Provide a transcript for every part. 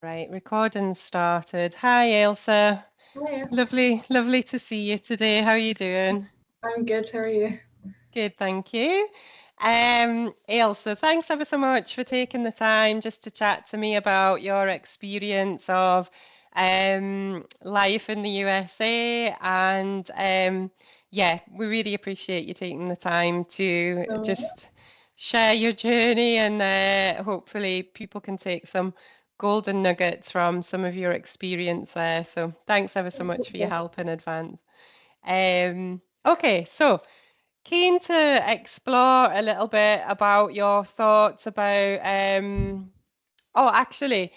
Right, recording started. Hi, Ailsa. Hiya. Lovely to see you today. How are you doing? I'm good. How are you? Good, thank you. Ailsa, thanks ever so much for taking the time just to chat to me about your experience of life in the USA. And yeah, we really appreciate you taking the time to So, just share your journey, and hopefully people can take some golden nuggets from some of your experience there. So thanks ever so much for your help in advance. Okay, so keen to explore a little bit about your thoughts about oh, actually,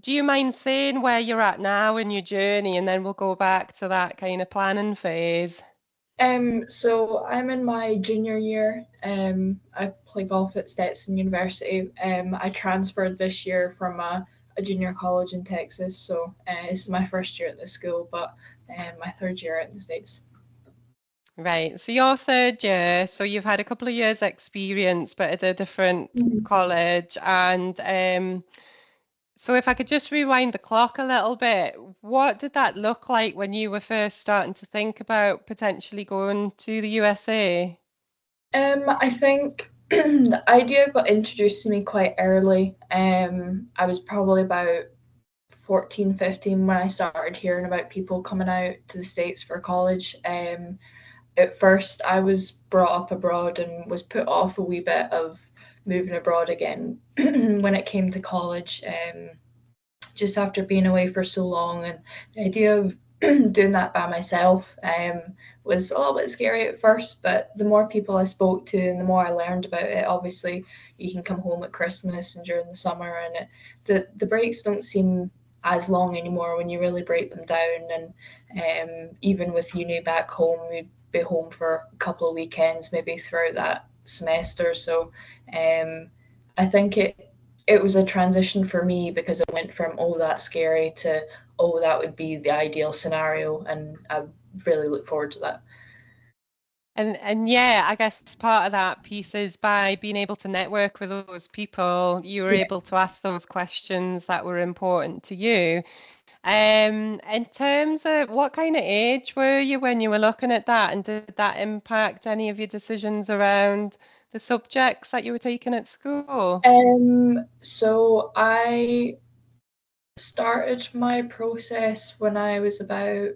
do you mind saying where you're at now in your journey, and then we'll go back to that kind of planning phase? so I'm in my junior year. I play golf at Stetson University. I transferred this year from a junior college in Texas, so this is my first year at the school, but my third year in the States. Right, so your third year, so you've had a couple of years experience, but at a different Mhm. college. And so if I could just rewind the clock a little bit, what did that look like when you were first starting to think about potentially going to the USA? I think the idea got introduced to me quite early. I was probably about 14, 15 when I started hearing about people coming out to the States for college. At first, I was brought up abroad and was put off a wee bit of moving abroad again when it came to college, just after being away for so long. And the idea of doing that by myself was a little bit scary at first, but the more people I spoke to and the more I learned about it, obviously you can come home at Christmas and during the summer, and the breaks don't seem as long anymore when you really break them down. And even with uni back home, we'd be home for a couple of weekends, maybe throughout that semester. So um, I think it was a transition for me because it went from oh that's scary to oh that would be the ideal scenario, and I really look forward to that. And yeah, I guess part of that piece is by being able to network with those people, you were Yeah. able to ask those questions that were important to you. In terms of what kind of age were you when you were looking at that, and did that impact any of your decisions around the subjects that you were taking at school? So I started my process when I was about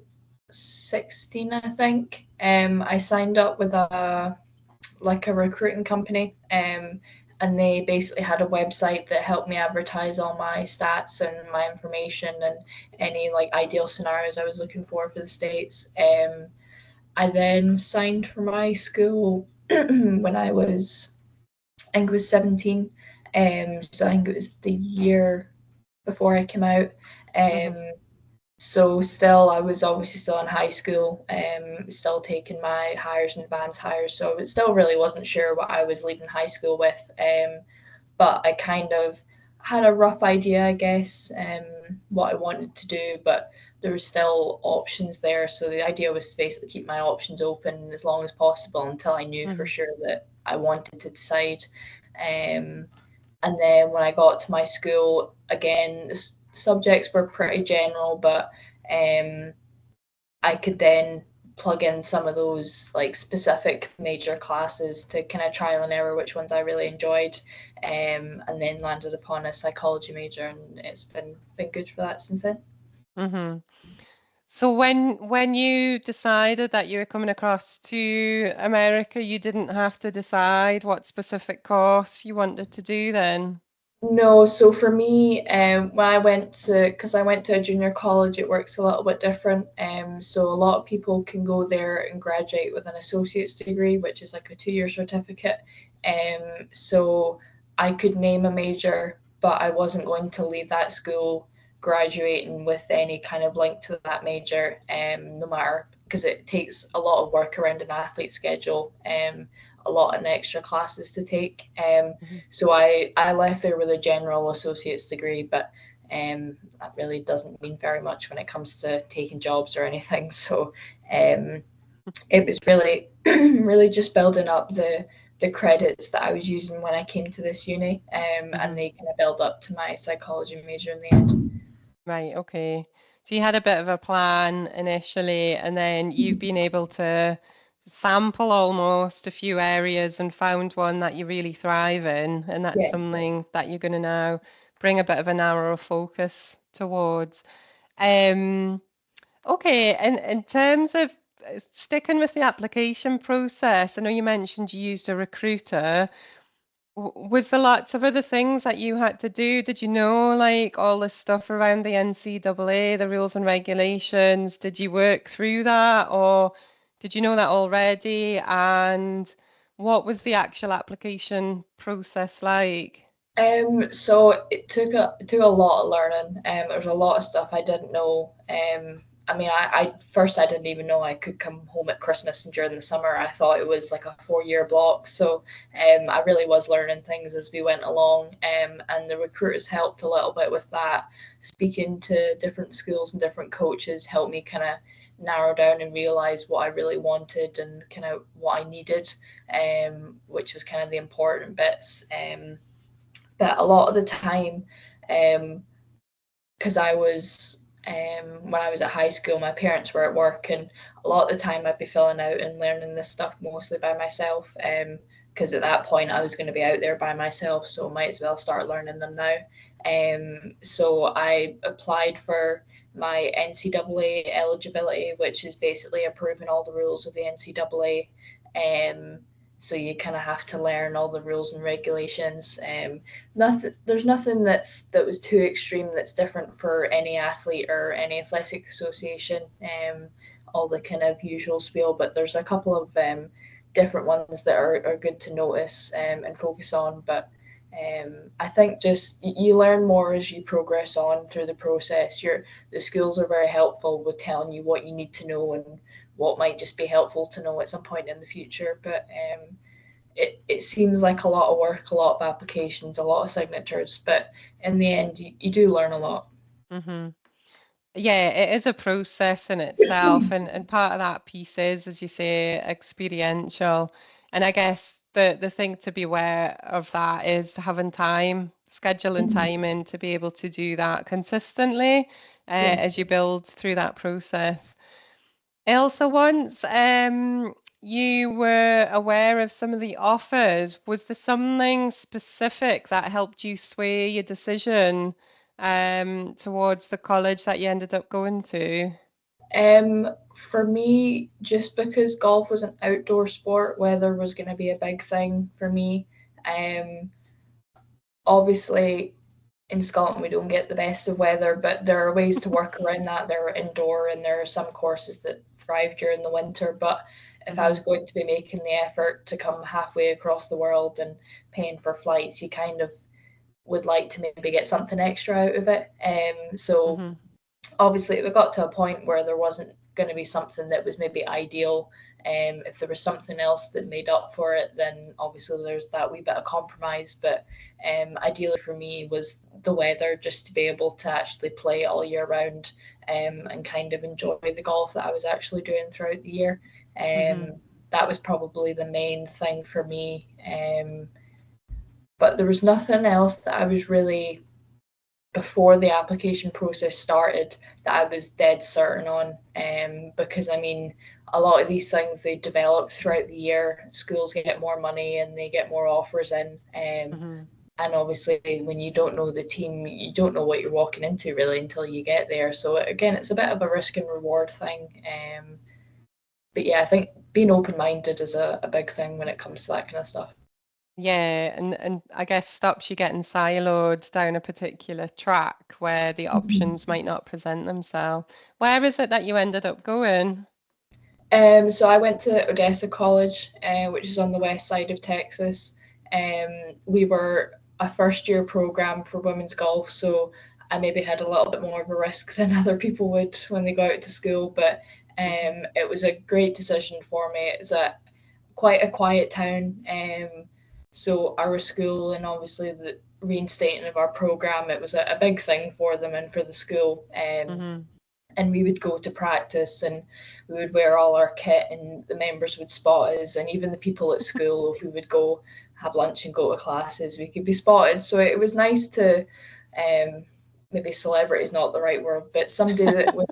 16, I think. I signed up with a recruiting company, and they basically had a website that helped me advertise all my stats and my information and any like ideal scenarios I was looking for the States. I then signed for my school when I think it was 17. So I think it was the year before I came out. Hmm. Um, so still, I was obviously still in high school, still taking my hires and advanced hires. So it still really wasn't sure what I was leaving high school with. But I kind of had a rough idea, I guess, what I wanted to do. But there were still options there. So the idea was to basically keep my options open as long as possible until I knew for Hmm. sure that I wanted to decide. Um, and then when I got to my school, again, the subjects were pretty general, but um, I could then plug in some of those like specific major classes to kind of trial and error which ones I really enjoyed, and then landed upon a psychology major, and it's been good for that since then. Hmm. So when you decided that you were coming across to America, you didn't have to decide what specific course you wanted to do then? No, so for me, when I went to, because I went to a junior college, it works a little bit different. So a lot of people can go there and graduate with an associate's degree, which is like a 2 year certificate. So I could name a major, but I wasn't going to leave that school graduating with any kind of link to that major, no matter, because it takes a lot of work around an athlete schedule, a lot of extra classes to take. Mhm. So I left there with a general associate's degree, but that really doesn't mean very much when it comes to taking jobs or anything. So um, it was really really just building up the credits that I was using when I came to this uni, and Mhm. they kind of build up to my psychology major in the end. Right, okay. So you had a bit of a plan initially, and then you've been able to sample almost a few areas and found one that you really thrive in, and that's Yeah. something that you're going to now bring a bit of a narrower focus towards. Um, okay, and in terms of sticking with the application process, I know you mentioned you used a recruiter. Was there lots of other things that you had to do? Did you know, like all the stuff around the NCAA, the rules and regulations? Did you work through that, or did you know that already? And what was the actual application process like? So it took a lot of learning. There was a lot of stuff I didn't know. I mean, I first I didn't even know I could come home at Christmas and during the summer. I thought it was like a 4 year block. So I really was learning things as we went along. And the recruiters helped a little bit with that. Speaking to different schools and different coaches helped me kind of narrow down and realize what I really wanted and kind of what I needed, which was kind of the important bits. But a lot of the time, because I was when I was at high school, my parents were at work, and a lot of the time I'd be filling out and learning this stuff mostly by myself. Because at that point I was going to be out there by myself, so might as well start learning them now. So I applied for my NCAA eligibility, which is basically approving all the rules of the NCAA. So you kind of have to learn all the rules and regulations. There's nothing that was too extreme that's different for any athlete or any athletic association. All the kind of usual spiel, but there's a couple of different ones that are good to notice and focus on. But I think just you learn more as you progress on through the process. The schools are very helpful with telling you what you need to know and what might just be helpful to know at some point in the future. But it seems like a lot of work, a lot of applications, a lot of signatures, but in the end, you do learn a lot. Hmm. Yeah, it is a process in itself, and part of that piece is, as you say, experiential. And I guess the thing to be aware of that is having time, scheduling time in to be able to do that consistently Yeah. as you build through that process. Elsa, once you were aware of some of the offers, was there something specific that helped you sway your decision towards the college that you ended up going to? For me, just because golf was an outdoor sport, weather was going to be a big thing for me. Um, Obviously, in Scotland we don't get the best of weather, but there are ways to work around that. There are indoor and there are some courses that thrive during the winter. But if I Hmm. was going to be making the effort to come halfway across the world and paying for flights, you kind of would like to maybe get something extra out of it. So Hmm. obviously we got to a point where there wasn't going to be something that was maybe ideal. If there was something else that made up for it, then obviously there's that wee bit of compromise. But ideally for me was the weather, just to be able to actually play all year round, and kind of enjoy the golf that I was actually doing throughout the year. Hmm. That was probably the main thing for me. But there was nothing else that I was really, before the application process started, that I was dead certain on. Because I mean, a lot of these things they develop throughout the year. Schools get more money and they get more offers in. Hmm. And obviously, when you don't know the team, you don't know what you're walking into really until you get there. So again, it's a bit of a risk and reward thing. But yeah, I think being open minded is a big thing when it comes to that kind of stuff. Yeah, and I guess stops you getting siloed down a particular track where the options might not present themselves. Where is it that you ended up going? So I went to Odessa College, which is on the west side of Texas. We were a first year program for women's golf, so I maybe had a little bit more of a risk than other people would when they go out to school. But Hmm. it was a great decision for me. It's quite a quiet town. So our school and obviously the reinstating of our program, it was a big thing for them and for the school. Hmm. And we would go to practice and we would wear all our kit and the members would spot us, and even the people at school, if we would go have lunch and go to classes, we could be spotted. So it was nice to um, maybe celebrity is not the right word, but somebody that was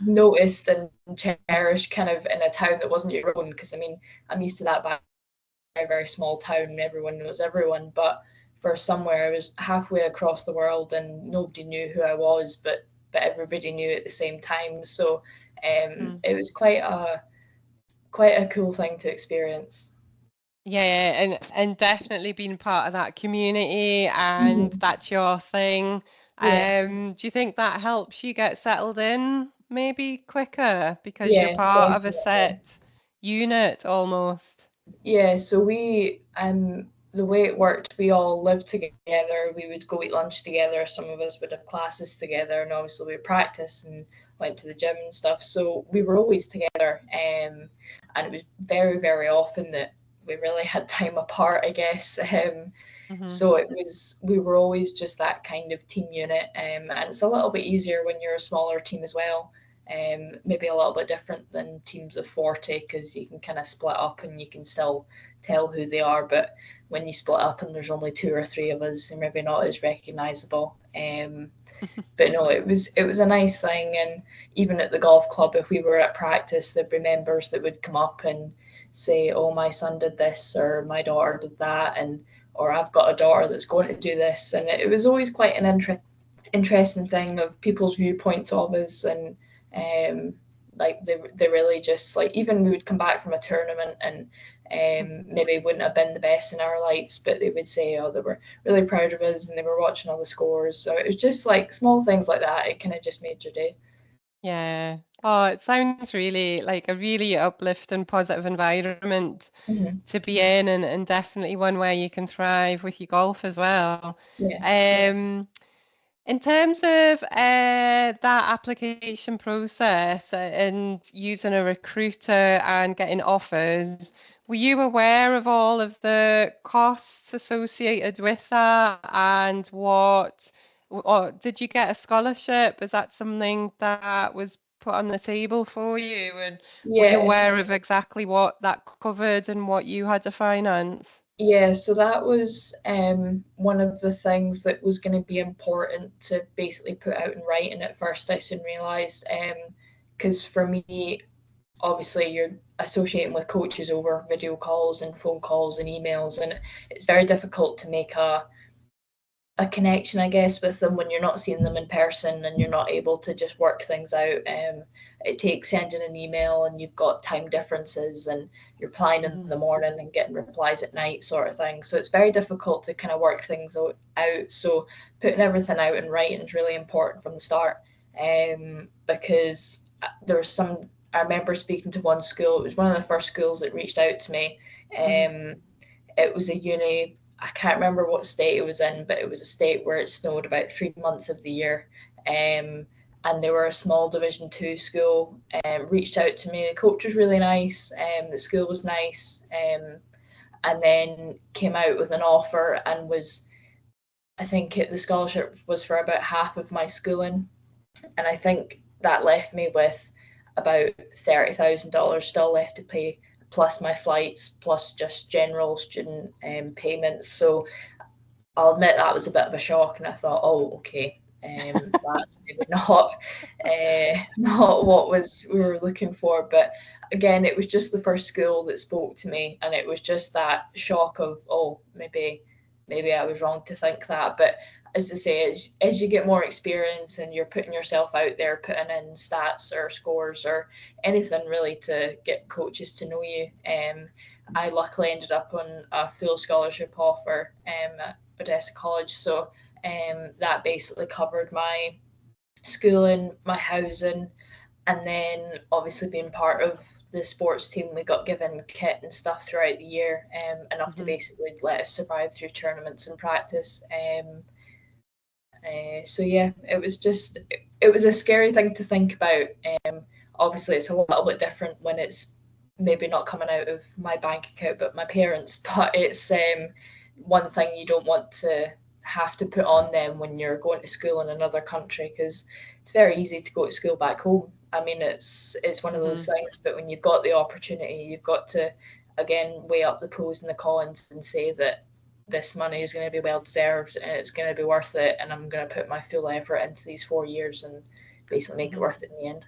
noticed and cherished kind of in a town that wasn't your own. Because I mean, I'm used to that very, very small town, everyone knows everyone, but for somewhere I was halfway across the world and nobody knew who I was, but everybody knew at the same time. So it was quite a cool thing to experience. Yeah, and definitely being part of that community and that's your thing. Yeah. Do you think that helps you get settled in maybe quicker because you're Yeah, part of a definitely. set unit almost? Yeah, so we the way it worked, we all lived together. We would go eat lunch together. Some of us would have classes together, and obviously we practice and went to the gym and stuff. So we were always together, and it was very, very often that we really had time apart, I guess. So we were always just that kind of team unit, and it's a little bit easier when you're a smaller team as well. Maybe a little bit different than teams of 40 because you can kind of split up and you can still tell who they are. But when you split up and there's only 2 or 3 of us, they're maybe not as recognisable. But no, it was a nice thing. And even at the golf club, if we were at practice, there'd be members that would come up and say, "Oh, my son did this," or "My daughter did that," and or "I've got a daughter that's going to do this." And it was always quite an interesting thing of people's viewpoints of us. And like they really just like, even we would come back from a tournament and maybe wouldn't have been the best in our lights, but they would say, oh, they were really proud of us and they were watching all the scores. So it was just like small things like that. It kind of just made your day. Yeah. Oh, it sounds really like a really uplifting, positive environment to be in, and definitely one where you can thrive with your golf as well. Yeah. In terms of that application process and using a recruiter and getting offers, were you aware of all of the costs associated with that and or did you get a scholarship? Is that something that was put on the table for you? And were you Yeah. aware of exactly what that covered and what you had to finance? Yeah, so that was one of the things that was going to be important to basically put out in writing at first. I soon realised, because for me, obviously you're associating with coaches over video calls and phone calls and emails, and it's very difficult to make a connection, I guess, with them when you're not seeing them in person and you're not able to just work things out. It takes sending an email and you've got time differences and you're applying in the morning and getting replies at night, sort of thing. So it's very difficult to kind of work things out. So putting everything out in writing is really important from the start, because there was some. I remember speaking to one school. It was one of the first schools that reached out to me. It was a uni. I can't remember what state it was in, but it was a state where it snowed about 3 months of the year. And they were a small Division 2 school. Reached out to me. The coach was really nice. The school was nice. And then came out with an offer and I think the scholarship was for about half of my schooling. And I think that left me with about $30,000 still left to pay, plus my flights, plus just general student payments. So I'll admit that was a bit of a shock, and I thought, oh, okay, that's maybe not what we were looking for. But again, it was just the first school that spoke to me, and it was just that shock of, oh, maybe I was wrong to think that. But as I say, as you get more experience and you're putting yourself out there, putting in stats or scores or anything really to get coaches to know you, I luckily ended up on a full scholarship offer at Odessa College. So that basically covered my schooling, my housing, and then obviously being part of the sports team, we got given kit and stuff throughout the year, enough to basically let us survive through tournaments and practice. So yeah, it was a scary thing to think about. Obviously, it's a little bit different when it's maybe not coming out of my bank account but my parents. But it's one thing you don't want to have to put on them when you're going to school in another country, because it's very easy to go to school back home. I mean, it's one of those things. But when you've got the opportunity, you've got to again weigh up the pros and the cons and say that this money is going to be well deserved and it's going to be worth it, and I'm going to put my full effort into these 4 years and basically make it worth it in the end.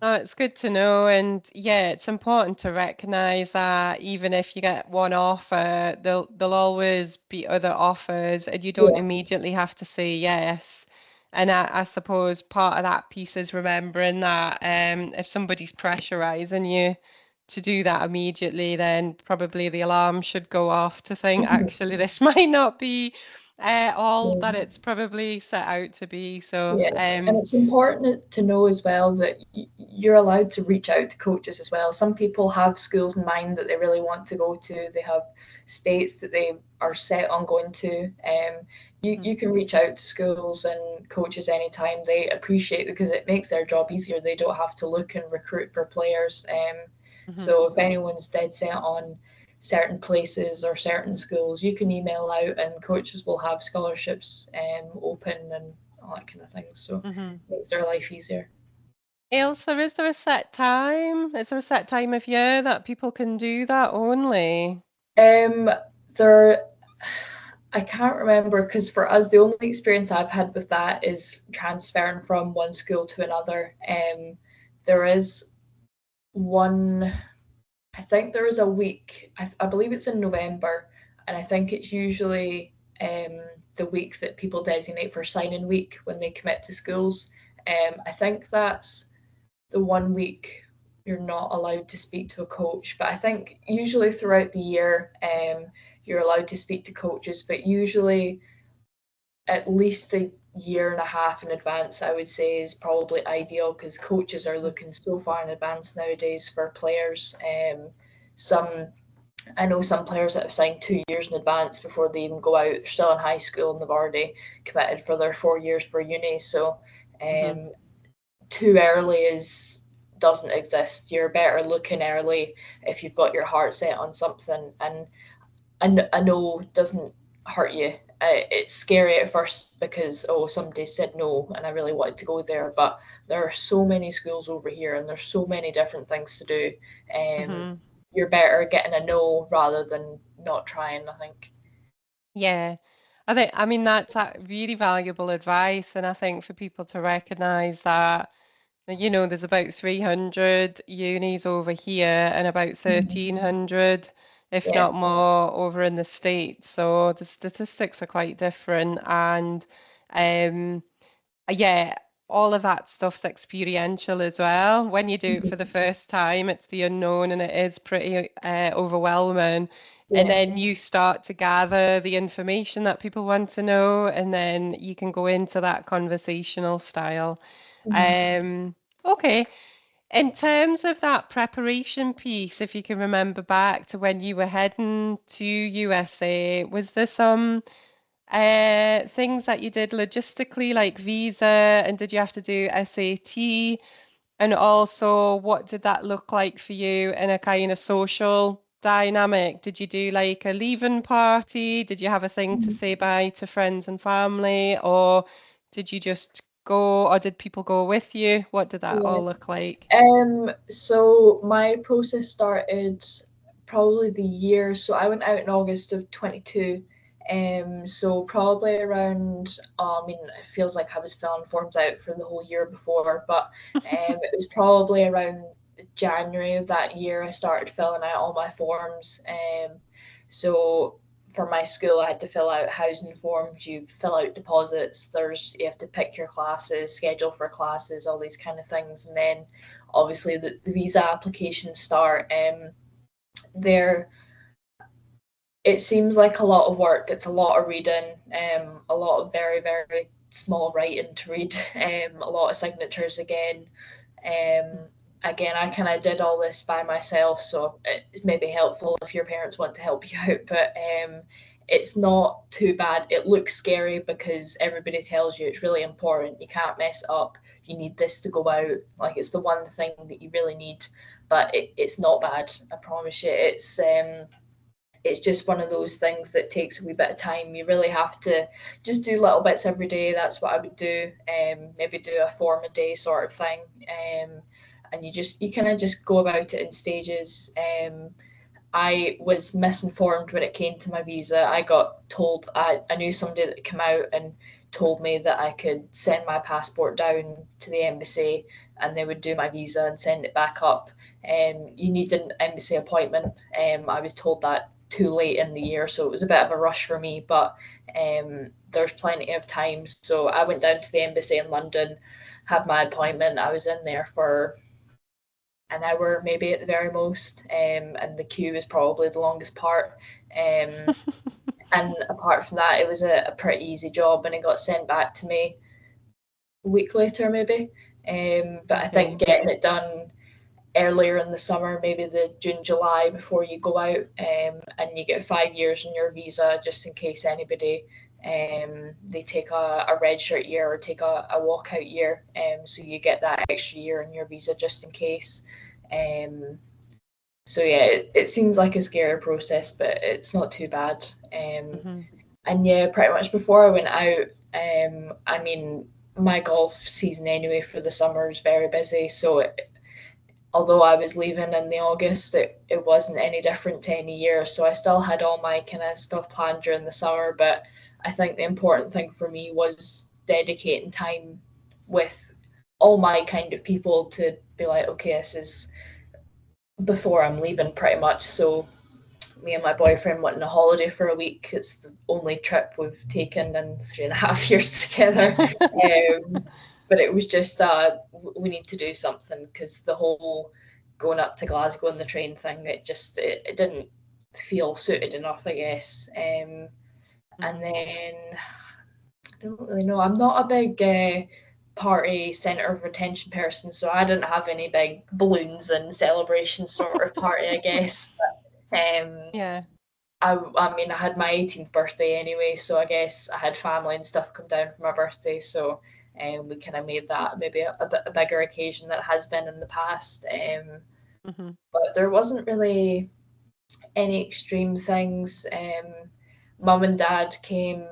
Oh, it's good to know. And yeah, it's important to recognize that even if you get one offer, there'll always be other offers, and you don't Yeah. immediately have to say yes. And I suppose part of that piece is remembering that if somebody's pressurizing you to do that immediately, then probably the alarm should go off to think, actually, this might not be all that it's probably set out to be. So, Yeah, and it's important to know as well that you're allowed to reach out to coaches as well. Some people have schools in mind that they really want to go to. They have states that they are set on going to. You can reach out to schools and coaches anytime. They appreciate it because it makes their job easier. They don't have to look and recruit for players. So if anyone's dead set on certain places or certain schools, you can email out and coaches will have scholarships open and all that kind of thing. So it makes their life easier. Ailsa, is there a set time? Is there a set time of year that people can do that only? There, I can't remember because for us, the only experience I've had with that is transferring from one school to another. There is one, I think there is a week, I believe it's in November, and I think it's usually the week that people designate for signing week when they commit to schools. I think that's the 1 week you're not allowed to speak to a coach, but I think usually throughout the year you're allowed to speak to coaches, but usually at least a year and a half in advance, I would say, is probably ideal because coaches are looking so far in advance nowadays for players. Some I know some players that have signed 2 years in advance before they even go out, still in high school, and they've already committed for their 4 years for uni. So too early is doesn't exist. You're better looking early if you've got your heart set on something. And I know doesn't hurt you. It's scary at first because somebody said no and I really wanted to go there, but there are so many schools over here and there's so many different things to do. You're better getting a no rather than not trying, I think. Yeah, I mean, that's really valuable advice. And I think for people to recognize that, there's about 300 unis over here and about 1,300, if Yeah. not more, over in the States. So the statistics are quite different. And um, yeah, all of that stuff's experiential as well. When you do it for the first time, it's the unknown and it is pretty overwhelming. And Yeah. then you start to gather the information that people want to know, and then you can go into that conversational style. Okay. In terms of that preparation piece, if you can remember back to when you were heading to USA, was there some things that you did logistically, like visa, and did you have to do SAT? And also, what did that look like for you in a kind of social dynamic? Did you do like a leaving party? Did you have a thing to say bye to friends and family? Or did you just go, or did people go with you? What did that Yeah. all look like? So my process started probably the year. So I went out in August of 22. So probably around, I mean, it feels like I was filling forms out for the whole year before, but it was probably around January of that year I started filling out all my forms. So for my school, I had to fill out housing forms. You fill out deposits. You have to pick your classes, schedule for classes, all these kind of things, and then obviously the visa applications start. There, it seems like a lot of work. It's a lot of reading, a lot of very very small writing to read, a lot of signatures again. Again, I kind of did all this by myself, so it's maybe helpful if your parents want to help you out, but it's not too bad. It looks scary because everybody tells you it's really important. You can't mess it up. You need this to go out. Like it's the one thing that you really need, but it's not bad. I promise you. It's just one of those things that takes a wee bit of time. You really have to just do little bits every day. That's what I would do. Maybe do a form a day sort of thing. And you kind of just go about it in stages. I was misinformed when it came to my visa. I got told, I knew somebody that came out and told me that I could send my passport down to the embassy and they would do my visa and send it back up. You need an embassy appointment. I was told that too late in the year, so it was a bit of a rush for me, but there's plenty of time. So I went down to the embassy in London, had my appointment. I was in there for an hour maybe at the very most, and the queue was probably the longest part. And apart from that, it was a pretty easy job, and it got sent back to me a week later maybe. But I think getting it done earlier in the summer, maybe the June, July before you go out, and you get 5 years on your visa just in case anybody they take a red shirt year or take a walkout year, so you get that extra year on your visa just in case. So yeah, it seems like a scary process, but it's not too bad. And yeah, pretty much before I went out, I mean, my golf season anyway for the summer is very busy, so although I was leaving in the August, it wasn't any different to any year. So I still had all my kind of stuff planned during the summer, but I think the important thing for me was dedicating time with all my kind of people to be like, okay, this is before I'm leaving pretty much. So me and my boyfriend went on a holiday for a week. It's the only trip we've taken in 3.5 years together. But it was just we need to do something because the whole going up to Glasgow on the train thing, it didn't feel suited enough, I guess. And then I don't really know. I'm not a big party centre of attention person, so I didn't have any big balloons and celebration sort of party, I guess. But yeah. I mean, I had my 18th birthday anyway, so I guess I had family and stuff come down for my birthday, so we kind of made that maybe a bit a bigger occasion than it has been in the past. But there wasn't really any extreme things. Mum and dad came.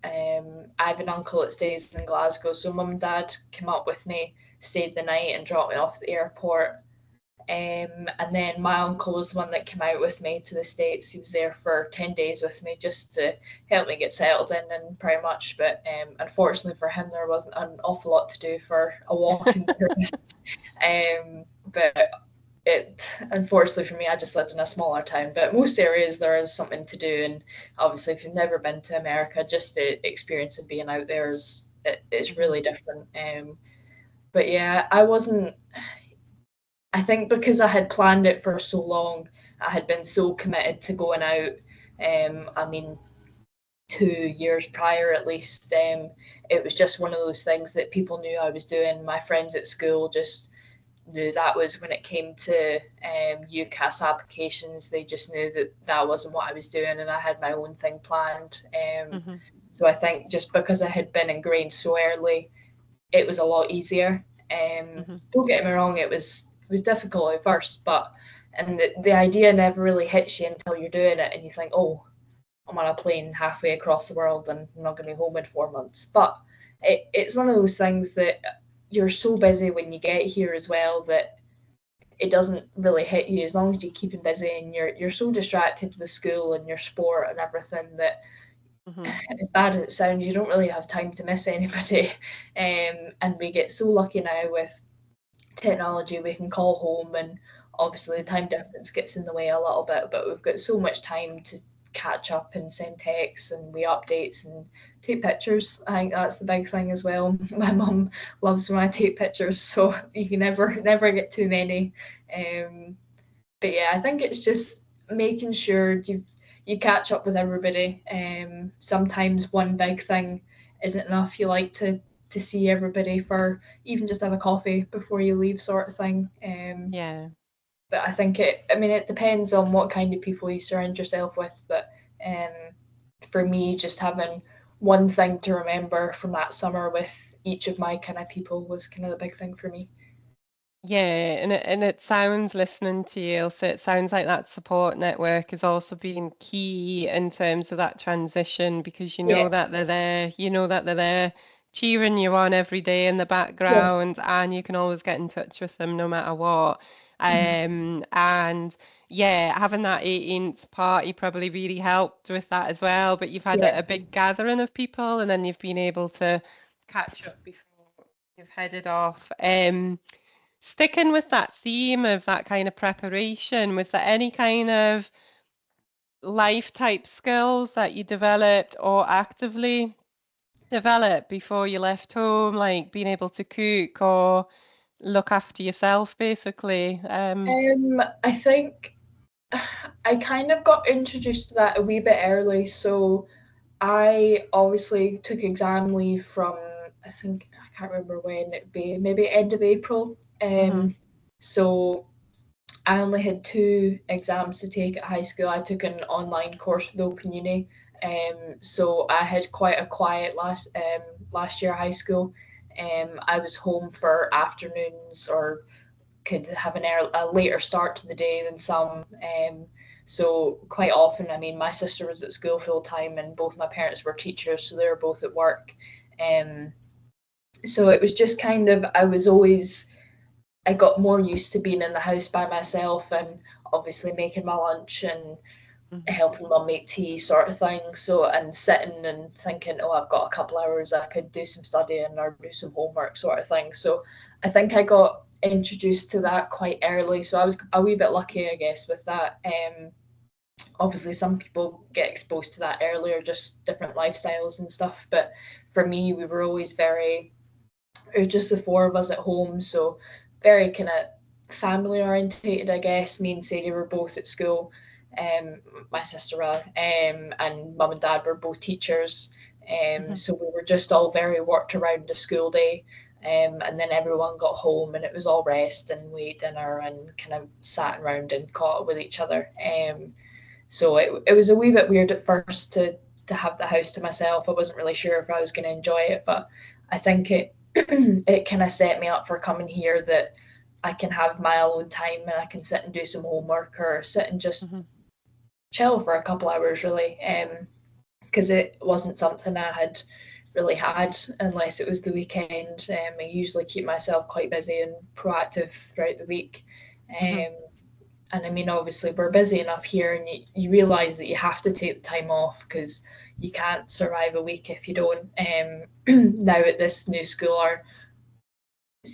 I have an uncle that stays in Glasgow, so mum and dad came up with me, stayed the night, and dropped me off at the airport. And then my uncle was the one that came out with me to the States. He was there for 10 days with me just to help me get settled in and pretty much. But unfortunately for him, there wasn't an awful lot to do for a walking tourist. But unfortunately for me, I just lived in a smaller town. But most areas there is something to do. And obviously, if you've never been to America, just the experience of being out there it's really different. But yeah, I think because I had planned it for so long, I had been so committed to going out. I mean, 2 years prior at least, it was just one of those things that people knew I was doing. My friends at school just knew that was when it came to UCAS applications. They just knew that that wasn't what I was doing, and I had my own thing planned. So I think just because I had been ingrained so early, it was a lot easier. Don't get me wrong, it was difficult at first, but and the idea never really hits you until you're doing it and you think, oh, I'm on a plane halfway across the world and I'm not going to be home in 4 months. But it's one of those things that you're so busy when you get here as well that it doesn't really hit you as long as you keep it busy and you're so distracted with school and your sport and everything that as bad as it sounds, you don't really have time to miss anybody. And we get so lucky now with technology, we can call home, and obviously the time difference gets in the way a little bit, but we've got so much time to catch up and send texts and we updates and take pictures. I think that's the big thing as well. My mum loves when I take pictures, so you can never get too many. But yeah, I think it's just making sure you catch up with everybody. Sometimes one big thing isn't enough. You like to see everybody for even just have a coffee before you leave, sort of thing. Yeah. But I think it depends on what kind of people you surround yourself with. But for me, just having one thing to remember from that summer with each of my kind of people was kind of the big thing for me. Yeah, and it sounds, listening to you, Elsa, it sounds like that support network has also been key in terms of that transition because you know Yeah, that they're there, you know that they're there cheering you on every day in the yeah, background, and you can always get in touch with them no matter what. And yeah, having that 18th party probably really helped with that as well. But you've had Yeah. a big gathering of people, and then you've been able to catch up before you've headed off. Sticking with that theme of that kind of preparation, was there any kind of life type skills that you developed or actively developed before you left home, like being able to cook or look after yourself, basically? I think I kind of got introduced to that a wee bit early. So I obviously took exam leave from, I think, I can't remember when it'd be, maybe end of April. Hmm. So I only had 2 exams to take at high school. I took an online course with Open Uni. So I had quite a quiet last year high school. I was home for afternoons, or could have a later start to the day than some. So quite often, I mean, my sister was at school full time, and both my parents were teachers, so they were both at work. Um, so it was just kind of, I got more used to being in the house by myself, and obviously making my lunch and Hmm. helping mum make tea, sort of thing. So, and sitting and thinking, oh, I've got a couple hours, I could do some studying or do some homework, sort of thing. So I think I got introduced to that quite early. So I was a wee bit lucky, I guess, with that. Obviously, some people get exposed to that earlier, just different lifestyles and stuff. But for me, we were always it was just the 4 of us at home. So very kind of family orientated, I guess. Me and Sadie were both at school, my sister, and mum and dad were both teachers. Hmm. So we were just all very worked around the school day. And then everyone got home and it was all rest, and we ate dinner and kind of sat around and caught up with each other. So it was a wee bit weird at first to have the house to myself. I wasn't really sure if I was going to enjoy it, but I think it kind of set me up for coming here, that I can have my alone time and I can sit and do some homework or sit and just Hmm. chill for a couple hours, really. Because it wasn't something I had really had unless it was the weekend. I usually keep myself quite busy and proactive throughout the week. Hmm. Um, and I mean, obviously, we're busy enough here, and you realise that you have to take the time off because you can't survive a week if you don't. Now at this new school,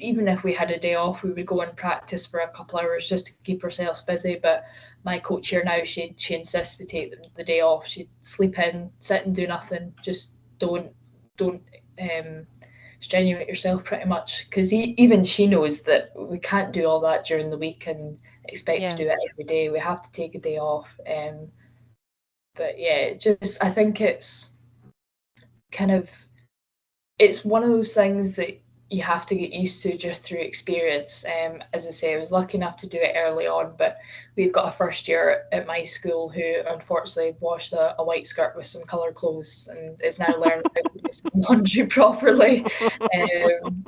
even if we had a day off, we would go and practice for a couple hours just to keep ourselves busy. But my coach here now, she insists we take the day off. She'd sleep in, sit and do nothing. Just don't strenuate yourself, pretty much, because even she knows that we can't do all that during the week and expect to Yeah. do it every day. We have to take a day off. But yeah, just I think kind of it's one of those things that you have to get used to just through experience. As I say, I was lucky enough to do it early on, but we've got a first year at my school who unfortunately washed a white skirt with some coloured clothes and is now learning how to do some laundry properly. Um,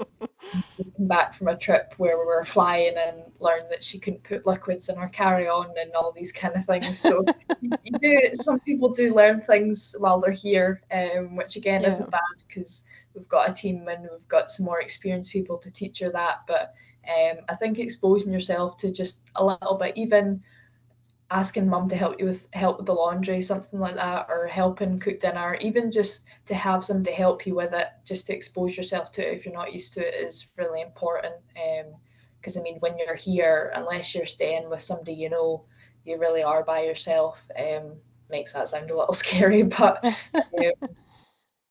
just come back from a trip where we were flying and learned that she couldn't put liquids in her carry-on and all these kind of things. So you do. Some people do learn things while they're here, which again Yeah. isn't bad because we've got a team and we've got some more experienced people to teach her that. But I think exposing yourself to just a little bit, even asking mum to help with the laundry, something like that, or helping cook dinner, even just to have somebody to help you with it, just to expose yourself to it if you're not used to it, is really important. Because I mean, when you're here, unless you're staying with somebody you really are by yourself. Makes that sound a little scary, but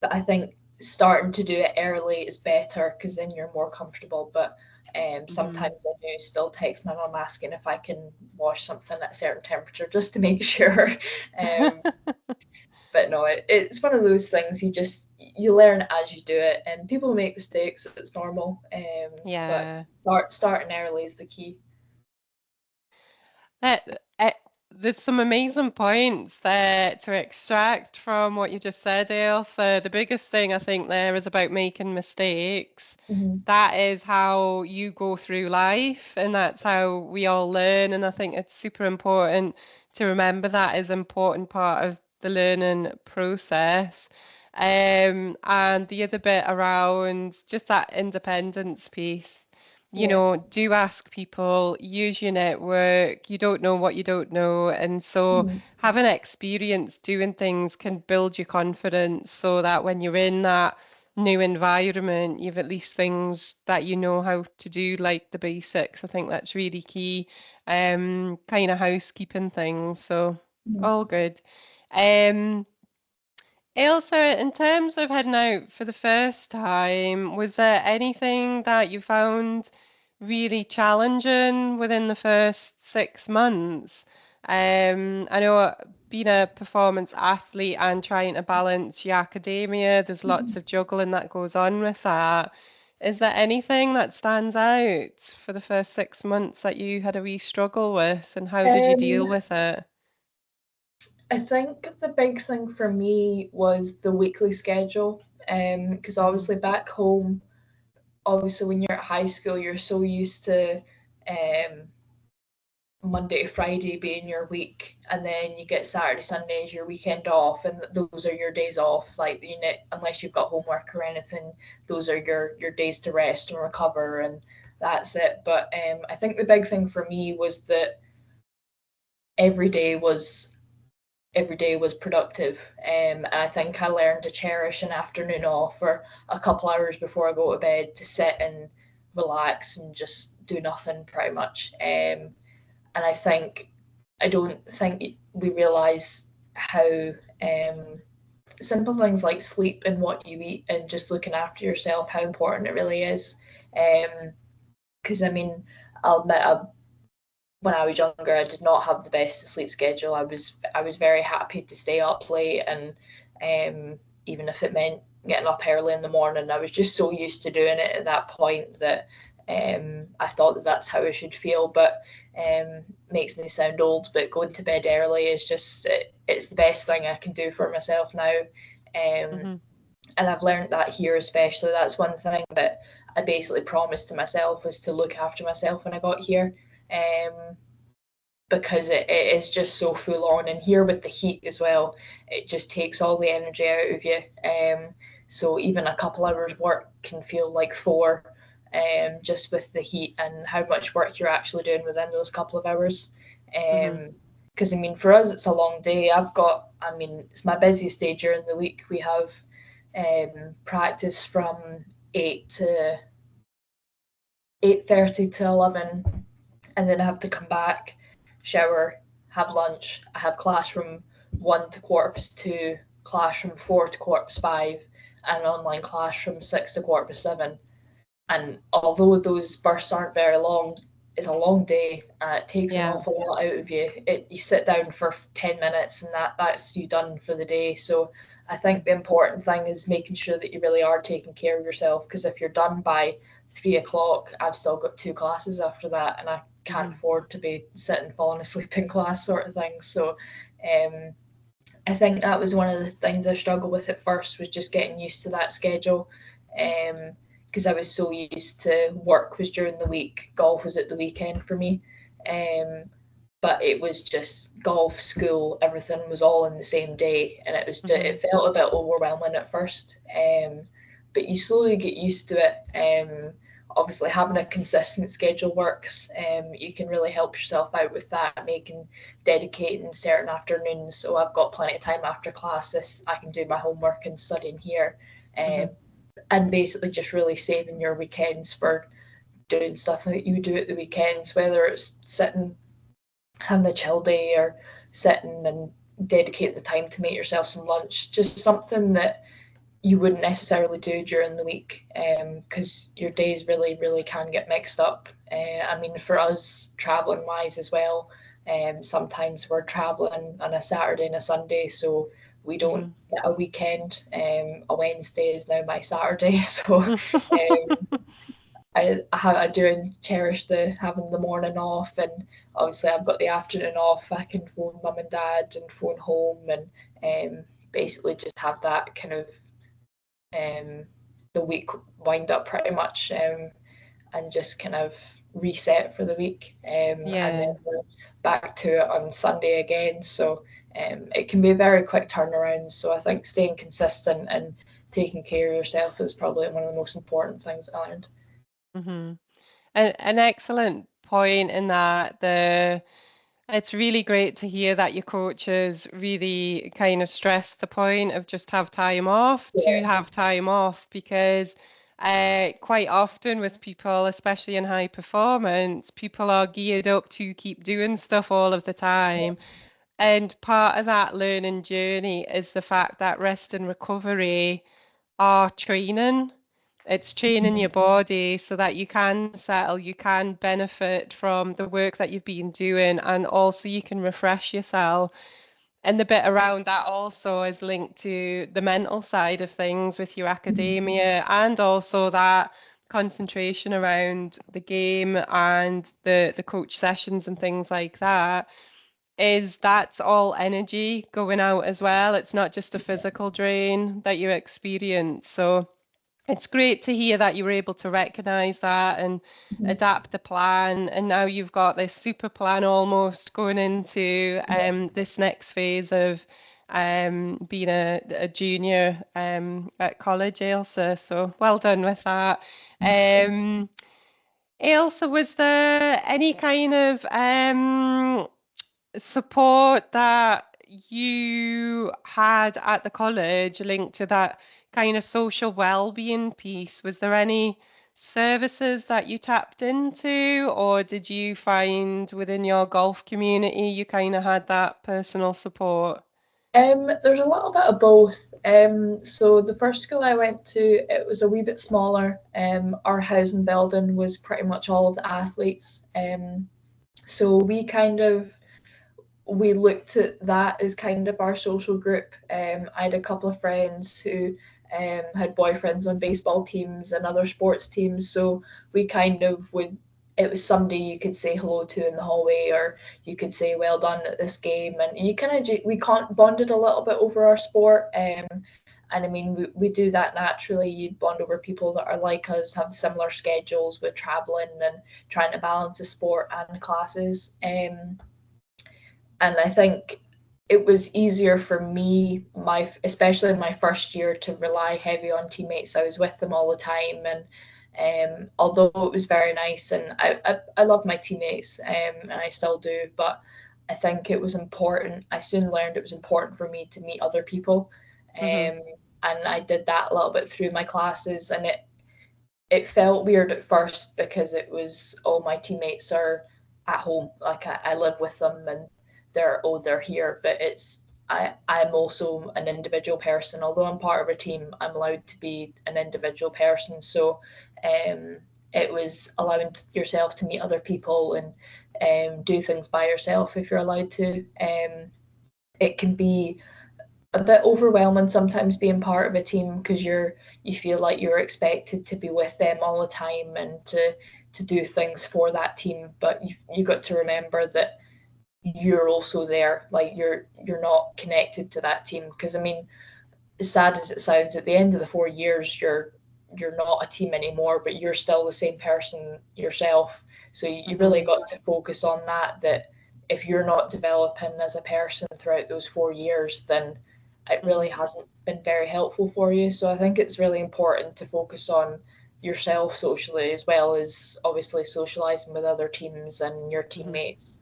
I think starting to do it early is better because then you're more comfortable. But Hmm. sometimes I do still text my mum asking if I can wash something at a certain temperature just to make sure. Um, but no, it's one of those things you learn as you do it, and people make mistakes. It's normal. But Yeah. starting early is the key. Uh, uh, there's some amazing points there to extract from what you just said, Ailsa. The biggest thing I think there is about making mistakes. Mm-hmm. That is how you go through life, and that's how we all learn. And I think it's super important to remember that is an important part of the learning process. And the other bit around just that independence piece. Yeah. do ask people, use your network. You don't know what you don't know. And so Mhm. having experience doing things can build your confidence so that when you're in that new environment, you've at least things that you know how to do, like the basics. I think that's really key. Kind of housekeeping things. So Mhm. all good. Um, Ailsa, in terms of heading out for the first time, was there anything that you found really challenging within the first 6 months? I know being a performance athlete and trying to balance your academia, there's lots of juggling that goes on with that. Is there anything that stands out for the first 6 months that you had a wee struggle with, and how did you deal Um, with it? I think the big thing for me was the weekly schedule. Because Mhm. obviously back home, obviously when you're at high school, you're so used to um, Monday to Friday being your week, and then you get Saturday, Sunday as your weekend off, and those are your days off. Like unless you've got homework or anything, those are your days to rest and recover, and that's it. But I think the big thing for me was that every day was every day was productive. And I think I learned to cherish an afternoon off or a couple hours before I go to bed to sit and relax and just do nothing pretty much. And I don't think we realise how simple things like sleep and what you eat and just looking after yourself, how important it really is. Because I mean, I'll admit, when I was younger, I did not have the best sleep schedule. I was very happy to stay up late, and even if it meant getting up early in the morning, I was just so used to doing it at that point that I thought that that's how I should feel. But makes me sound old, but going to bed early is it's the best thing I can do for myself now. Mhm. And I've learned that here especially. That's one thing that I basically promised to myself was to look after myself when I got here. Um, because it is just so full on, and here with the heat as well, it just takes all the energy out of you. So even a couple hours work can feel like four, just with the heat and how much work you're actually doing within those couple of hours. Mhm. Because I mean, for us, it's a long day. I mean, it's my busiest day during the week. We have practice from 8 to 8:30 to 11, and then I have to come back, shower, have lunch. I have class from 1 to 2, class from 4 to 5, and an online class from 6 to 7. And although those bursts aren't very long, it's a long day. It takes an Yeah. awful lot out of you. You sit down for 10 minutes, and that's you done for the day. So I think the important thing is making sure that you really are taking care of yourself. Because if you're done by 3 o'clock, I've still got 2 classes after that, and I can't Mhm. afford to be sitting falling asleep in class sort of thing. So um, I think that was one of the things I struggled with at first, was just getting used to that schedule. Because I was so used to work was during the week, golf was at the weekend for me. Um, but it was just golf, school, everything was all in the same day, and Mhm. it felt a bit overwhelming at first. But you slowly get used to it. Obviously, having a consistent schedule works. You can really help yourself out with that, making dedicating certain afternoons. So I've got plenty of time after classes. I can do my homework and studying here, um, Mhm. and basically just really saving your weekends for doing stuff that you do at the weekends, whether it's sitting having a chill day or sitting and dedicating the time to make yourself some lunch. Just something that you wouldn't necessarily do during the week, because your days really can get mixed up. I mean, for us traveling wise as well, sometimes we're traveling on a Saturday and a Sunday, so we don't Mhm. get a weekend. A Wednesday is now my Saturday, so I do cherish the having the morning off, and obviously I've got the afternoon off. I can phone mum and dad and phone home, and basically just have that kind of um, the week wind up pretty much, and just kind of reset for the week, and then Yeah. we're back to it on Sunday again. So it can be a very quick turnaround. So I think staying consistent and taking care of yourself is probably one of the most important things I learned. Mhm. An excellent point in that it's really great to hear that your coaches really kind of stress the point of just have time off, to Yeah. have time off, because quite often with people, especially in high performance, people are geared up to keep doing stuff all of the time. And part of that learning journey is the fact that rest and recovery are training. It's training your body so that you can settle, you can benefit from the work that you've been doing, and also you can refresh yourself. And the bit around that also is linked to the mental side of things with your academia, and also that concentration around the game and the coach sessions and things like that, is that's all energy going out as well. It's not just a physical drain that you experience. So it's great to hear that you were able to recognize that and adapt the plan. And now you've got this super plan almost going into this next phase of being a junior at college, Ailsa. So well done with that. Um, Ailsa, was there any kind of support that you had at the college linked to that kind of social well-being piece? Was there any services that you tapped into, or did you find within your golf community you kind of had that personal support? There's a little bit of both. So the first school I went to, it was a wee bit smaller. Our housing building was pretty much all of the athletes. So we looked at that as kind of our social group. I had a couple of friends who had boyfriends on baseball teams and other sports teams, so we kind of would. It was somebody you could say hello to in the hallway, or you could say well done at this game, and you kind of we bonded a little bit over our sport. And I mean, we do that naturally. You bond over people that are like us, have similar schedules with traveling and trying to balance the sport and classes. And I think it was easier for me, especially in my first year, to rely heavy on teammates. I was with them all the time, and although it was very nice, and I love my teammates, and I still do, but I think it was important. I soon learned it was important for me to meet other people, Hmm. and I did that a little bit through my classes, and it felt weird at first because it was, oh, my teammates are at home, like I live with them, and they're here, but I'm also an individual person. Although I'm part of a team, I'm allowed to be an individual person. So um, it was allowing yourself to meet other people and do things by yourself if you're allowed to. It can be a bit overwhelming sometimes being part of a team because you feel like you're expected to be with them all the time and to do things for that team, but you got to remember that you're also there, like you're not connected to that team. Because I mean, as sad as it sounds, at the end of the 4 years you're not a team anymore, but you're still the same person yourself. So you really Hmm. got to focus on that if you're not developing as a person throughout those 4 years, then it really Hmm. hasn't been very helpful for you. So I think it's really important to focus on yourself socially, as well as obviously socializing with other teams and your Hmm. teammates.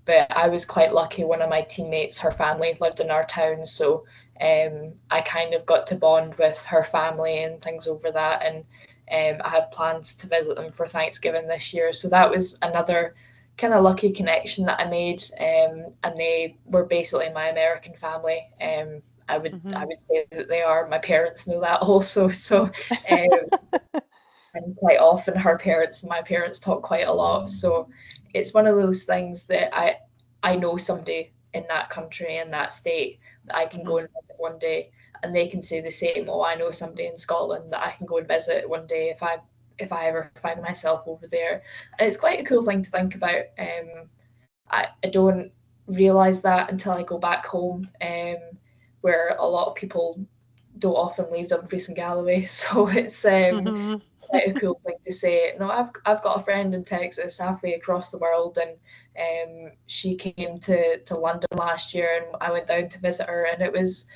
But I was quite lucky. One of my teammates, her family lived in our town, so I kind of got to bond with her family and things over that. And I have plans to visit them for Thanksgiving this year. So that was another kind of lucky connection that I made. And they were basically my American family. I Hmm. would say that they are. My parents know that also. So and quite often her parents and my parents talk quite a lot. So it's one of those things that I know somebody in that country, in that state, that I can go Hmm. and visit one day, and they can say the same. Oh, I know somebody in Scotland that I can go and visit one day if I ever find myself over there. And it's quite a cool thing to think about. I don't realize that until I go back home, where a lot of people don't often leave Dumfries and Galloway. So it's Hmm. quite a cool thing to say. No, I've got a friend in Texas, halfway across the world, and she came to London last year, and I went down to visit her, and it was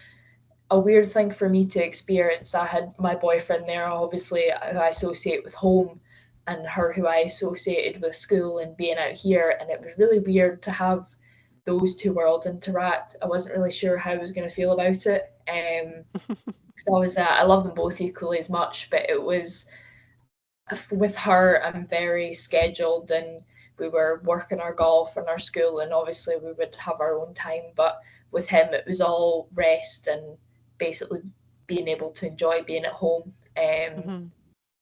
a weird thing for me to experience. I had my boyfriend there, obviously, who I associate with home, and her who I associated with school and being out here, and it was really weird to have those two worlds interact. I wasn't really sure how I was going to feel about it. So I love them both equally as much, but it was with her, I'm very scheduled, and we were working our golf and our school, and obviously we would have our own time. But with him, it was all rest and basically being able to enjoy being at home.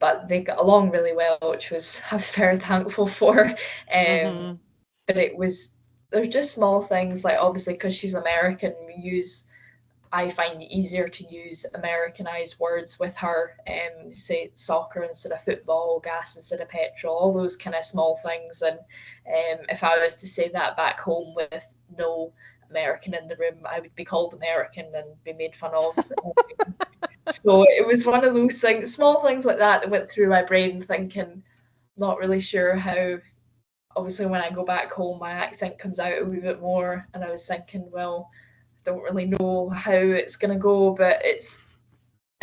But they got along really well, which was I'm very thankful for. But it was there's just small things like obviously because she's American, I find it easier to use Americanized words with her, say soccer instead of football, gas instead of petrol, all those kind of small things. And if I was to say that back home with no American in the room, I would be called American and be made fun of. So it was one of those things, small things like that went through my brain, thinking, not really sure how. Obviously, when I go back home, my accent comes out a wee bit more, and I was thinking, well, don't really know how it's going to go, but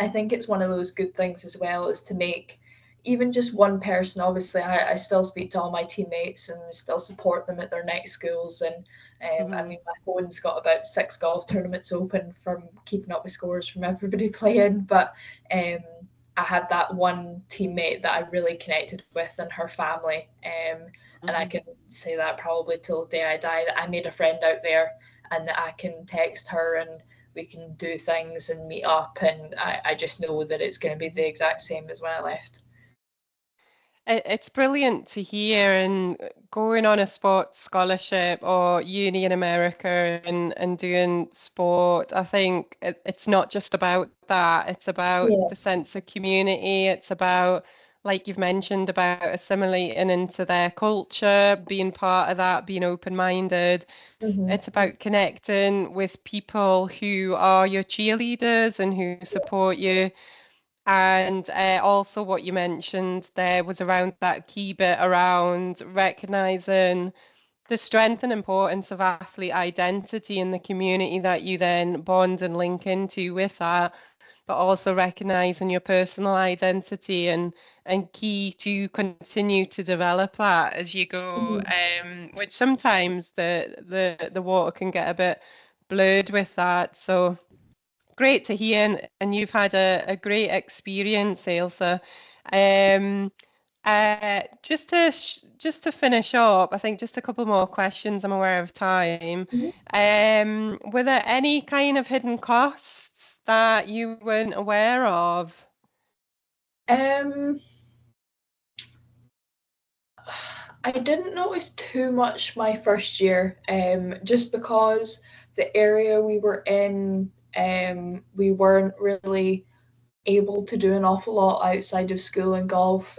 I think it's one of those good things as well, is to make even just one person. Obviously I still speak to all my teammates and still support them at their next schools, and I mean, my phone's got about 6 golf tournaments open from keeping up with scores from everybody playing, but I had that one teammate that I really connected with and her family, and I can say that probably till the day I die, that I made a friend out there and that I can text her and we can do things and meet up, and I just know that it's going to be the exact same as when I left. It's brilliant to hear, and going on a sports scholarship or uni in America and doing sport, I think it's not just about that. It's about the sense of community. It's about, like you've mentioned, about assimilating into their culture, being part of that, being open-minded. It's about connecting with people who are your cheerleaders and who support you. And also what you mentioned there was around that key bit around recognizing the strength and importance of athlete identity in the community that you then bond and link into with that, but also recognizing your personal identity and key to continue to develop that as you go, which sometimes the water can get a bit blurred with that. So great to hear, and you've had a great experience, Ailsa. Um, just to finish up, I think just a couple more questions. I'm aware of time. Were there any kind of hidden costs that you weren't aware of? I didn't notice too much my first year, just because the area we were in, we weren't really able to do an awful lot outside of school and golf.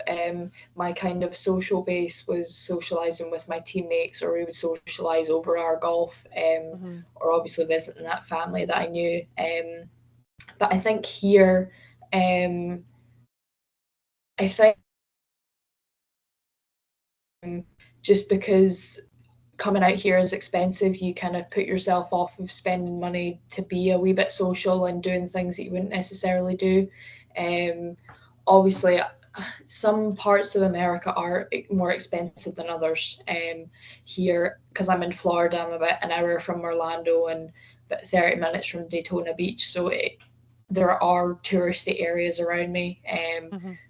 My kind of social base was socialising with my teammates, or we would socialise over our golf, or obviously visiting that family that I knew. But I think here, I think just because coming out here is expensive, you kind of put yourself off of spending money to be a wee bit social and doing things that you wouldn't necessarily do. Obviously, some parts of America are more expensive than others. Here, because I'm in Florida, I'm about an hour from Orlando and about 30 minutes from Daytona Beach, so there are touristy areas around me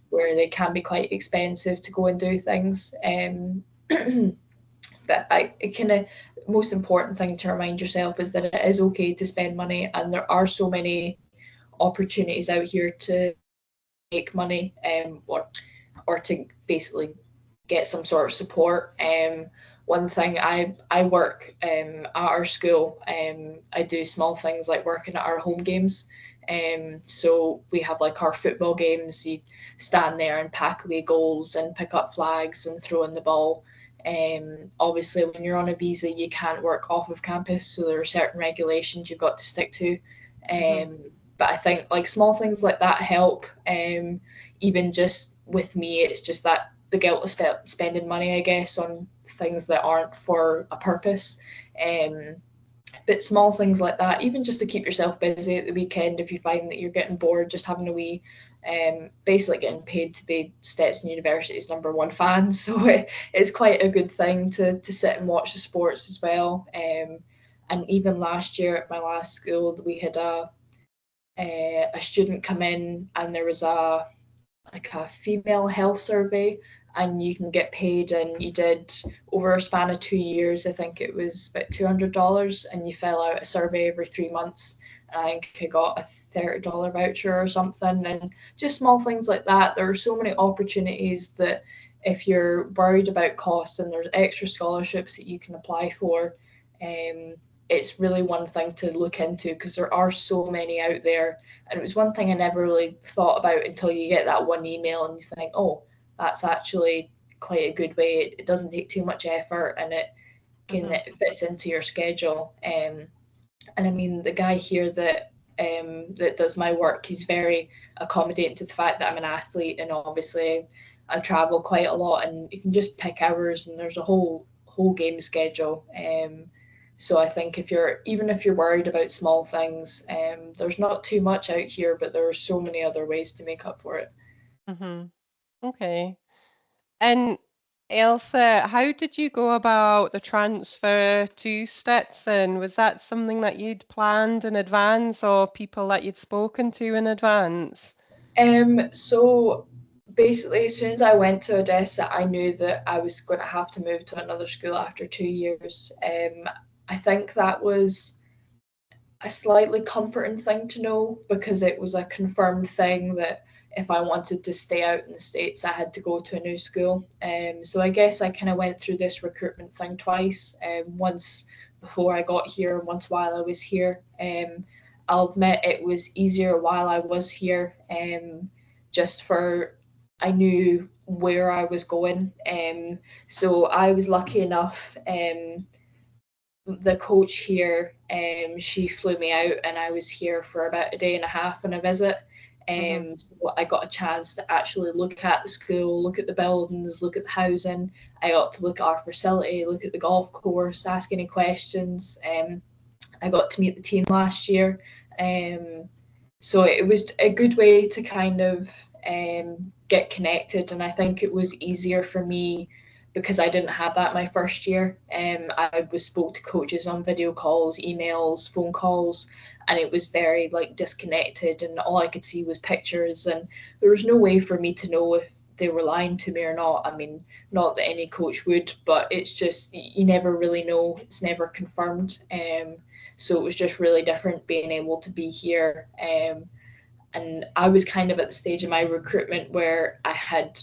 where they can be quite expensive to go and do things. But most important thing to remind yourself is that it is okay to spend money, and there are so many opportunities out here to make money, or to basically get some sort of support. One thing, I work at our school. I do small things like working at our home games. So we have like our football games. You stand there and pack away goals and pick up flags and throw in the ball. Obviously, when you're on a visa, you can't work off of campus, so there are certain regulations you've got to stick to. But I think like small things like that help. Even just with me, it's just that the guilt of spending money, I guess, on things that aren't for a purpose. But small things like that, even just to keep yourself busy at the weekend, if you find that you're getting bored, just having a wee basically getting paid to be Stetson University's #1 fan. So it's quite a good thing to sit and watch the sports as well. And even last year at my last school, we had a student come in, and there was a female health survey, and you can get paid, and you did over a span of 2 years, I think it was about $200, and you fill out a survey every 3 months. And I think I got a $30 voucher or something, and just small things like that. There are so many opportunities that if you're worried about costs, and there's extra scholarships that you can apply for, it's really one thing to look into, because there are so many out there. And it was one thing I never really thought about until you get that one email and you think, oh, that's actually quite a good way. It doesn't take too much effort, and it it fits into your schedule. And I mean, the guy here that does my work, he's very accommodating to the fact that I'm an athlete, and obviously I travel quite a lot, and you can just pick hours, and there's a whole game schedule. So I think if you're worried about small things, there's not too much out here, but there are so many other ways to make up for it. Okay. And Ailsa, how did you go about the transfer to Stetson? Was that something that you'd planned in advance, or people that you'd spoken to in advance? So basically, as soon as I went to Odessa, I knew that I was going to have to move to another school after 2 years. I think that was a slightly comforting thing to know, because it was a confirmed thing that if I wanted to stay out in the States, I had to go to a new school. So I guess I kind of went through this recruitment thing twice, once before I got here and once while I was here. I'll admit it was easier while I was here, just for I knew where I was going. So I was lucky enough. The coach here, she flew me out, and I was here for about a day and a half on a visit. So I got a chance to actually look at the school, look at the buildings, look at the housing. I got to look at our facility, look at the golf course, ask any questions. I got to meet the team last year. So it was a good way to kind of get connected, and I think it was easier for me because I didn't have that my first year. I was spoke to coaches on video calls, emails, phone calls, and it was very disconnected, and all I could see was pictures, and there was no way for me to know if they were lying to me or not. I mean, not that any coach would, but it's just you never really know. It's never confirmed. So it was just really different being able to be here. And I was kind of at the stage of my recruitment where I had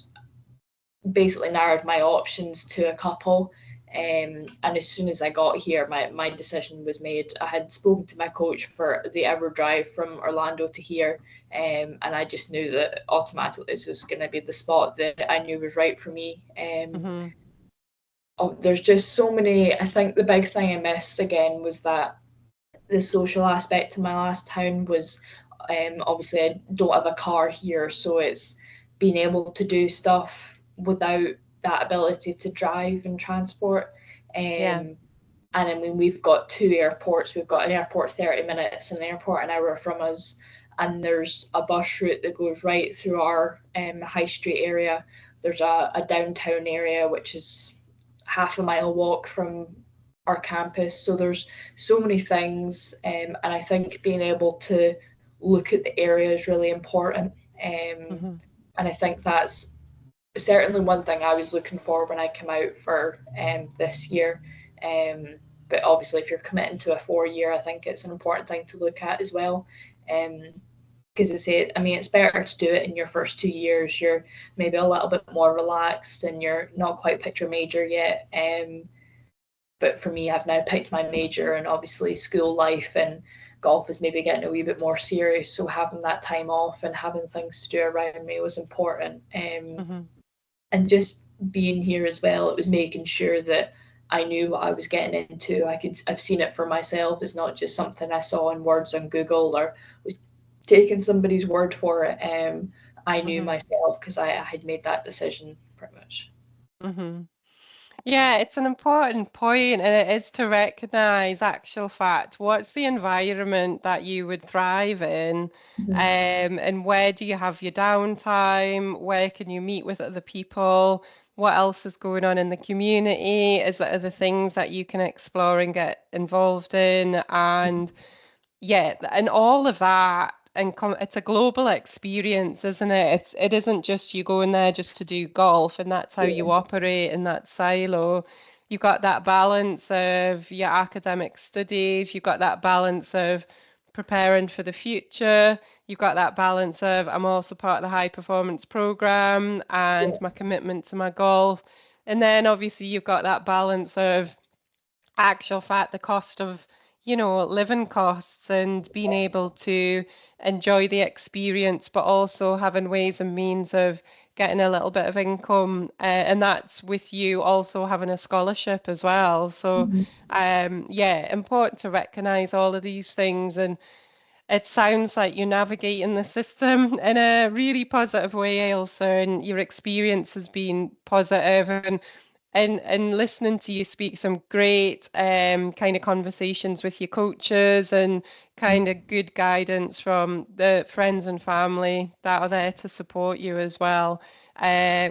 basically narrowed my options to a couple. And as soon as I got here, my decision was made. I had spoken to my coach for the hour drive from Orlando to here, and I just knew that automatically this was going to be the spot that I knew was right for me. There's just so many. I think the big thing I missed again was that the social aspect of my last town was obviously I don't have a car here, so it's being able to do stuff without that ability to drive and transport. And I mean, we've got two airports. We've got an airport 30 minutes and an airport an hour from us, and there's a bus route that goes right through our high street area. There's a downtown area which is half a mile walk from our campus. So there's so many things, and I think being able to look at the area is really important. And I think that's certainly one thing I was looking for when I came out for this year. But obviously, if you're committing to a 4 year, I think it's an important thing to look at as well. Because I mean, it's better to do it in your first 2 years. You're maybe a little bit more relaxed, and you're not quite picked your major yet. But for me, I've now picked my major, and obviously school life and golf is maybe getting a wee bit more serious. So having that time off and having things to do around me was important. And just being here as well, it was making sure that I knew what I was getting into. I've seen it for myself. It's not just something I saw in words on Google or was taking somebody's word for it. I knew myself because I had made that decision pretty much. Yeah, it's an important point, and it is to recognize actual fact. What's the environment that you would thrive in? Mhm. And where do you have your downtime? Where can you meet with other people? What else is going on in the community? Is there other things that you can explore and get involved in? And yeah, and all of that, and it's a global experience, isn't it? It isn't just you going there just to do golf, and that's how Yeah, you operate in that silo. You've got that balance of your academic studies, you've got that balance of preparing for the future, you've got that balance of I'm also part of the high performance program yeah, and my commitment to my golf. And then obviously you've got that balance of actual fact, the cost of, living costs and being able to enjoy the experience, but also having ways and means of getting a little bit of income. And that's with you also having a scholarship as well. So, mhm, yeah, important to recognize all of these things. And it sounds like you're navigating the system in a really positive way, Ailsa, and your experience has been positive. And listening to you speak some great kind of conversations with your coaches and kind of good guidance from the friends and family that are there to support you as well,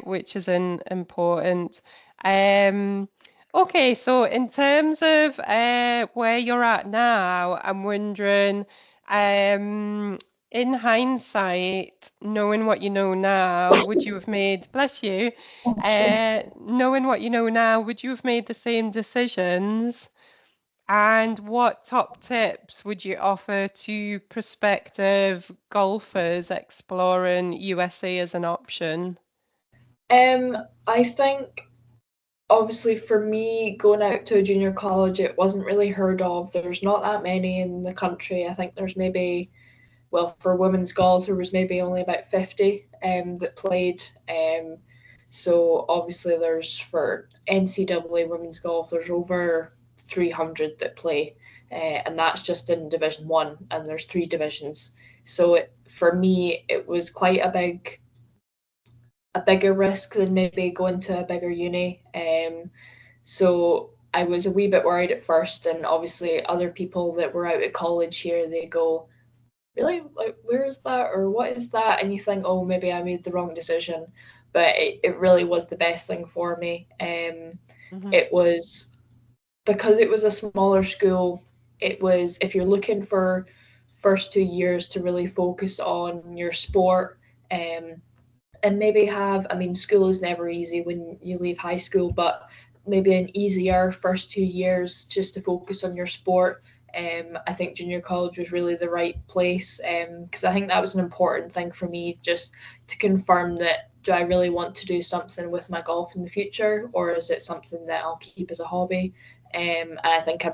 which is important. Um, okay, so in terms of where you're at now, I'm wondering, um, in hindsight, knowing what you know now, would you have made, bless you, knowing what you know now, would you have made the same decisions? And what top tips would you offer to prospective golfers exploring USA as an option? I think obviously for me going out to a junior college, it wasn't really heard of. There's not that many in the country. I think there's maybe, well, for women's golf, there was maybe only about 50 that played. So obviously there's for NCAA women's golf, there's over 300 that play, and that's just in Division One, and there's three divisions. So for me, it was quite a bigger risk than maybe going to a bigger uni. So I was a wee bit worried at first, and obviously other people that were out at college here, they go, really, like, where is that, or what is that, and you think, oh, maybe I made the wrong decision, but it really was the best thing for me. Hmm. It was because it was a smaller school. It was, if you're looking for first 2 years to really focus on your sport, and maybe have, I mean, school is never easy when you leave high school, but maybe an easier first 2 years just to focus on your sport. I think junior college was really the right place, because I think that was an important thing for me, just to confirm that, do I really want to do something with my golf in the future, or is it something that I'll keep as a hobby? And I think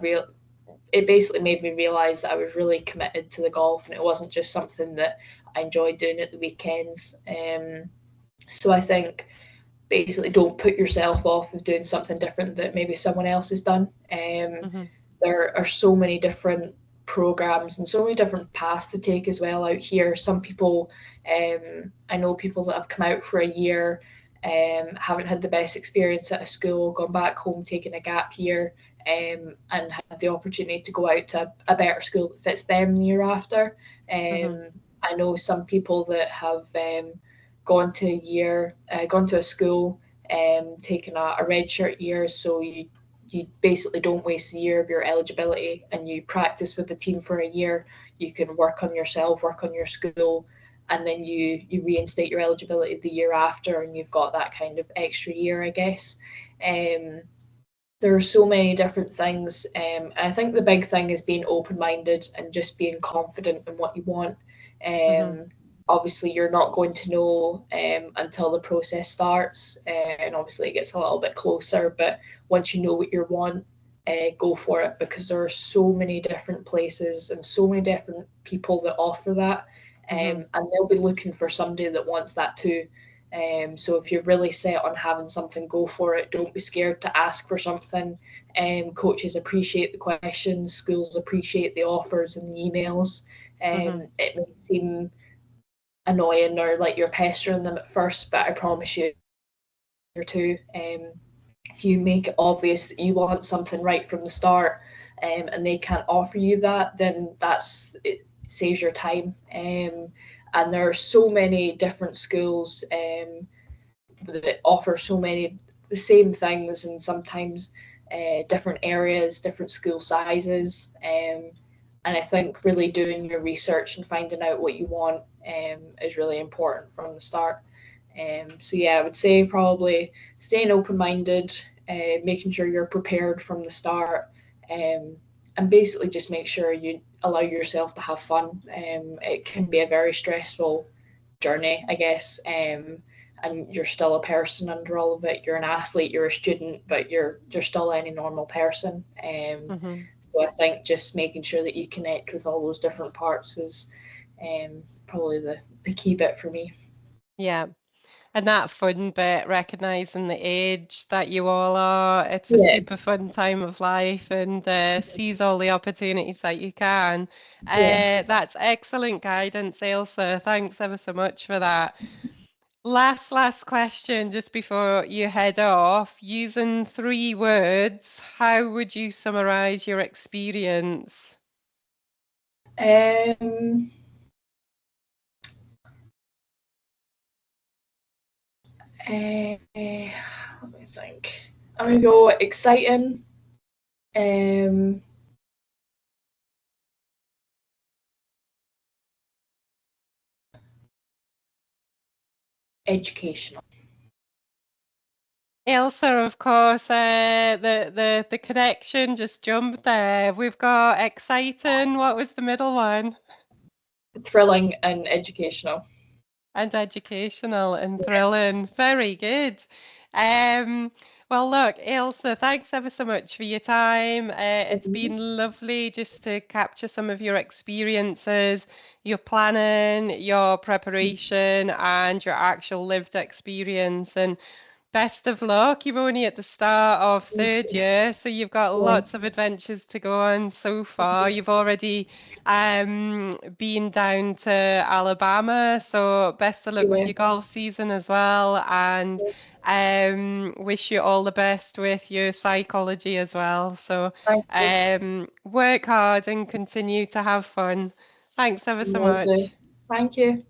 it basically made me realize that I was really committed to the golf, and it wasn't just something that I enjoyed doing at the weekends. So I think basically don't put yourself off of doing something different that maybe someone else has done. Hmm. There are so many different programs and so many different paths to take as well out here. Some people, I know people that have come out for a year, haven't had the best experience at a school, gone back home, taken a gap year, and had the opportunity to go out to a better school that fits them the year after. Hmm. I know some people that have gone to a school, taken a red shirt year, so you basically don't waste a year of your eligibility, and you practice with the team for a year. You can work on yourself, work on your school, and then you reinstate your eligibility the year after, and you've got that kind of extra year, I guess. Um, there are so many different things, and I think the big thing is being open-minded and just being confident in what you want. Hmm. Um, Obviously you're not going to know until the process starts, and obviously it gets a little bit closer, but once you know what you want, go for it, because there are so many different places and so many different people that offer that, Hmm. and they'll be looking for somebody that wants that too. So if you're really set on having something, go for it. Don't be scared to ask for something. Coaches appreciate the questions, schools appreciate the offers and the emails. Hmm. It may seem annoying or like you're pestering them at first, but I promise you, or two. if you make it obvious that you want something right from the start, and they can't offer you that, then it saves your time. And there are so many different schools that offer so many the same things, and sometimes different areas, different school sizes. And I think really doing your research and finding out what you want is really important from the start. So yeah, I would say probably staying open-minded, making sure you're prepared from the start, and basically just make sure you allow yourself to have fun. It can be a very stressful journey, I guess, and you're still a person under all of it. You're an athlete, you're a student, but you're still any normal person. Mm-hmm. So I think just making sure that you connect with all those different parts is probably the key bit for me. Yeah. And that fun bit, recognizing the age that you all are, it's a Yeah, super fun time of life and seize all the opportunities that you can. yeah. That's excellent guidance, Ailsa. Thanks ever so much for that. Last question, just before you head off. Using 3 words, how would you summarize your experience? Um, let me think. I'm gonna go exciting. Um, Educational. Ailsa, of course, the connection just jumped there. We've got exciting. What was the middle one? Thrilling and educational. And educational and thrilling. Very good. Um, well, look, Ailsa, thanks ever so much for your time. It's been lovely just to capture some of your experiences, your planning, your preparation, and your actual lived experience. And best of luck. You're only at the start of third year, so you've got Yeah. lots of adventures to go on so far. You've already been down to Alabama, so best of luck with Yeah. your golf season as well, and wish you all the best with your psychology as well. So Thank you. work hard and continue to have fun. Thanks ever so Will do. much. Thank you.